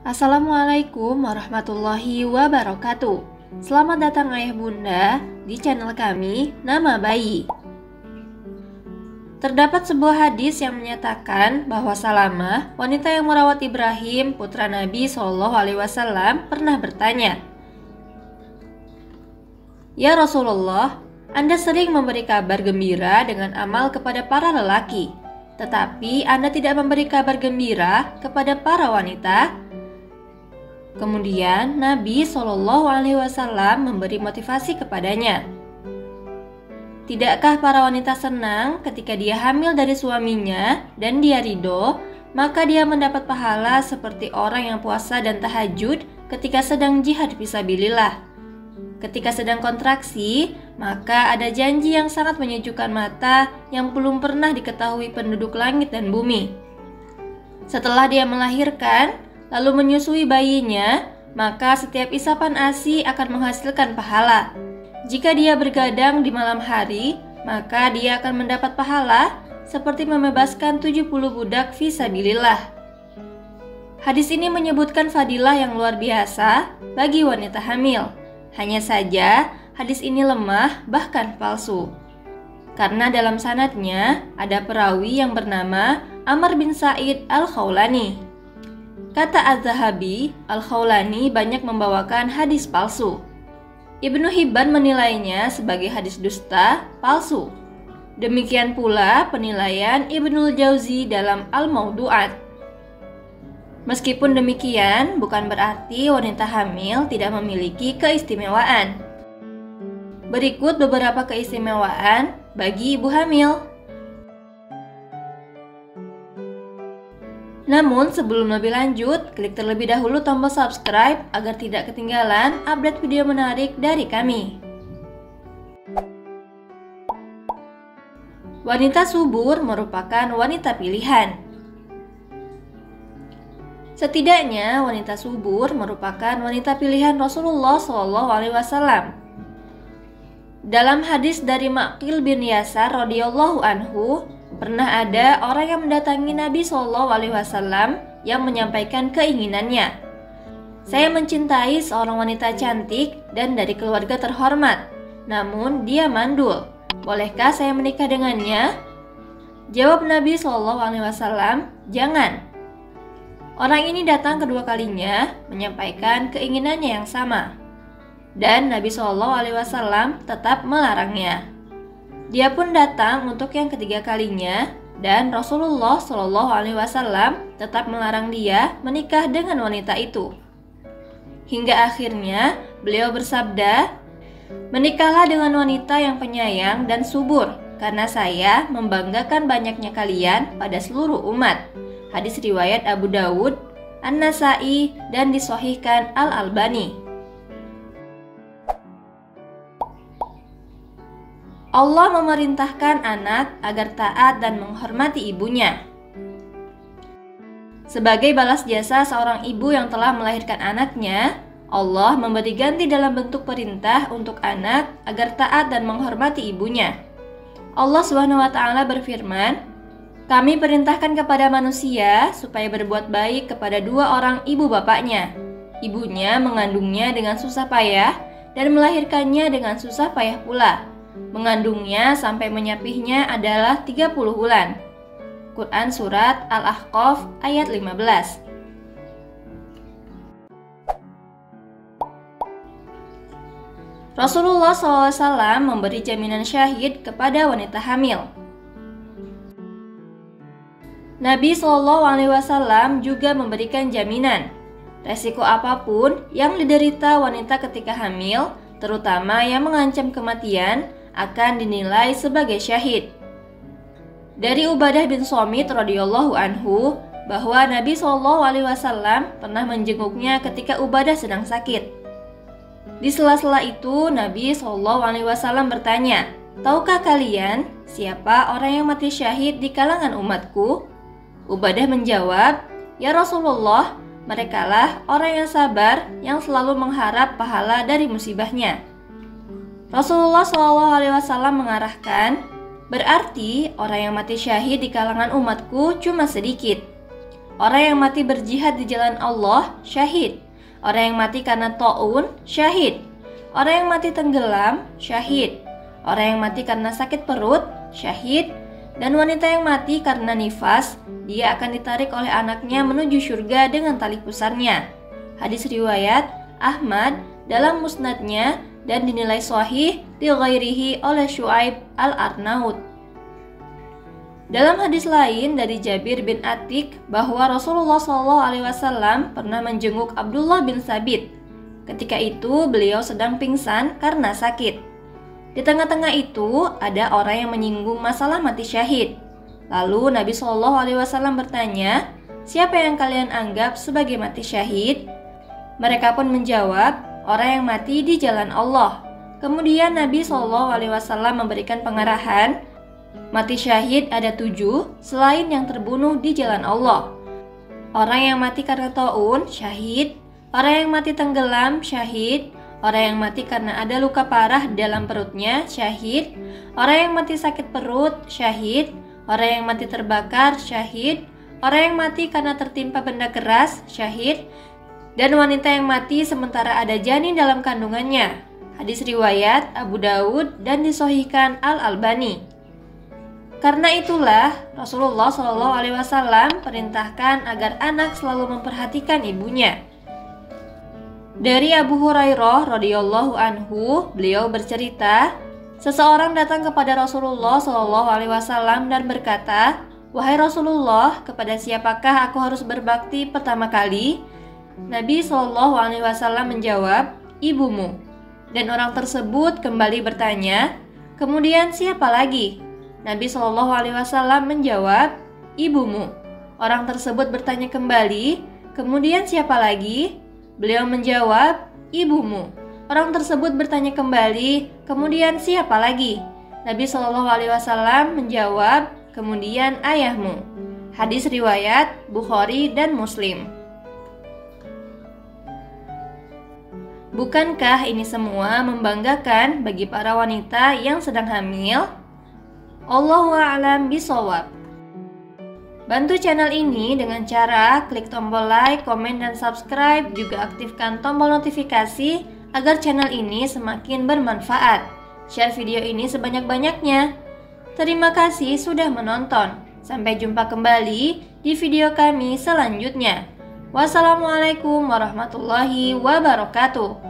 Assalamualaikum warahmatullahi wabarakatuh. Selamat datang ayah bunda di channel kami Nama Bayi. Terdapat sebuah hadis yang menyatakan bahwa Salamah, wanita yang merawat Ibrahim, putra Nabi SAW, pernah bertanya, "Ya Rasulullah, Anda sering memberi kabar gembira dengan amal kepada para lelaki, tetapi Anda tidak memberi kabar gembira kepada para wanita." Kemudian Nabi SAW memberi motivasi kepadanya. Tidakkah para wanita senang ketika dia hamil dari suaminya dan dia ridho, maka dia mendapat pahala seperti orang yang puasa dan tahajud ketika sedang jihad fisabilillah. Ketika sedang kontraksi, maka ada janji yang sangat menyejukkan mata yang belum pernah diketahui penduduk langit dan bumi. Setelah dia melahirkan, lalu menyusui bayinya, maka setiap isapan ASI akan menghasilkan pahala. Jika dia bergadang di malam hari, maka dia akan mendapat pahala seperti membebaskan 70 budak fisabilillah. Hadis ini menyebutkan fadilah yang luar biasa bagi wanita hamil. Hanya saja, hadis ini lemah bahkan palsu. Karena dalam sanadnya ada perawi yang bernama Amr bin Sa'id al-Khawlani. Kata Az-Zahabi, Al-Khawlani banyak membawakan hadis palsu. Ibnu Hibban menilainya sebagai hadis dusta, palsu. Demikian pula penilaian Ibnul Jauzi dalam Al-Mawdu'at. Meskipun demikian, bukan berarti wanita hamil tidak memiliki keistimewaan. Berikut beberapa keistimewaan bagi ibu hamil. Namun sebelum lebih lanjut, klik terlebih dahulu tombol subscribe agar tidak ketinggalan update video menarik dari kami. Wanita subur merupakan wanita pilihan. Setidaknya wanita subur merupakan wanita pilihan Rasulullah SAW. Dalam hadis dari Maqil bin Yasar radhiyallahu anhu, pernah ada orang yang mendatangi Nabi SAW yang menyampaikan keinginannya. "Saya mencintai seorang wanita cantik dan dari keluarga terhormat, namun dia mandul. Bolehkah saya menikah dengannya?" Jawab Nabi SAW, "Jangan." Orang ini datang kedua kalinya menyampaikan keinginannya yang sama, dan Nabi SAW tetap melarangnya. Dia pun datang untuk yang ketiga kalinya, dan Rasulullah SAW tetap melarang dia menikah dengan wanita itu. Hingga akhirnya beliau bersabda, "Menikahlah dengan wanita yang penyayang dan subur, karena saya membanggakan banyaknya kalian pada seluruh umat." Hadis riwayat Abu Dawud, An-Nasai, dan disahihkan Al-Albani. Allah memerintahkan anak agar taat dan menghormati ibunya. Sebagai balas jasa seorang ibu yang telah melahirkan anaknya, Allah memberi ganti dalam bentuk perintah untuk anak agar taat dan menghormati ibunya. Allah SWT berfirman, "Kami perintahkan kepada manusia supaya berbuat baik kepada dua orang ibu bapaknya. Ibunya mengandungnya dengan susah payah dan melahirkannya dengan susah payah pula. Mengandungnya sampai menyapihnya adalah 30 bulan." Quran Surat Al-Ahqaf ayat 15. Rasulullah SAW memberi jaminan syahid kepada wanita hamil. Nabi SAW juga memberikan jaminan, resiko apapun yang diderita wanita ketika hamil, terutama yang mengancam kematian, akan dinilai sebagai syahid. Dari Ubadah bin Somit radhiyallahu anhu bahwa Nabi SAW pernah menjenguknya ketika Ubadah sedang sakit. Di sela-sela itu Nabi SAW bertanya, "Tahukah kalian siapa orang yang mati syahid di kalangan umatku?" Ubadah menjawab, "Ya Rasulullah, merekalah orang yang sabar yang selalu mengharap pahala dari musibahnya." Rasulullah SAW mengarahkan, "Berarti orang yang mati syahid di kalangan umatku cuma sedikit." Orang yang mati berjihad di jalan Allah, syahid. Orang yang mati karena ta'un, syahid. Orang yang mati tenggelam, syahid. Orang yang mati karena sakit perut, syahid. Dan wanita yang mati karena nifas, dia akan ditarik oleh anaknya menuju surga dengan tali pusarnya. Hadis riwayat Ahmad dalam musnadnya dan dinilai sahih li ghairihi oleh Syuaib al-Arnaud. Dalam hadis lain dari Jabir bin Atik bahwa Rasulullah SAW pernah menjenguk Abdullah bin Sabit. Ketika itu beliau sedang pingsan karena sakit. Di tengah-tengah itu ada orang yang menyinggung masalah mati syahid. Lalu Nabi SAW bertanya, "Siapa yang kalian anggap sebagai mati syahid?" Mereka pun menjawab, "Orang yang mati di jalan Allah." Kemudian Nabi SAW memberikan pengarahan, mati syahid ada 7 selain yang terbunuh di jalan Allah. Orang yang mati karena ta'un, syahid. Orang yang mati tenggelam, syahid. Orang yang mati karena ada luka parah di dalam perutnya, syahid. Orang yang mati sakit perut, syahid. Orang yang mati terbakar, syahid. Orang yang mati karena tertimpa benda keras, syahid. Dan wanita yang mati sementara ada janin dalam kandungannya. Hadis riwayat Abu Dawud dan disahihkan Al-Albani. Karena itulah Rasulullah SAW perintahkan agar anak selalu memperhatikan ibunya. Dari Abu Hurairah radhiyallahu anhu, beliau bercerita, seseorang datang kepada Rasulullah SAW dan berkata, "Wahai Rasulullah, kepada siapakah aku harus berbakti pertama kali?" Nabi SAW menjawab, "Ibumu." Dan orang tersebut kembali bertanya, "Kemudian siapa lagi?" Nabi SAW menjawab, "Ibumu." Orang tersebut bertanya kembali, "Kemudian siapa lagi?" Beliau menjawab, "Ibumu." Orang tersebut bertanya kembali, "Kemudian siapa lagi?" Nabi SAW menjawab, "Kemudian ayahmu." Hadis riwayat Bukhari dan Muslim. Bukankah ini semua membanggakan bagi para wanita yang sedang hamil? Allahu a'lam bishawab. Bantu channel ini dengan cara klik tombol like, komen, dan subscribe. Juga aktifkan tombol notifikasi agar channel ini semakin bermanfaat. Share video ini sebanyak-banyaknya. Terima kasih sudah menonton. Sampai jumpa kembali di video kami selanjutnya. Wassalamualaikum warahmatullahi wabarakatuh.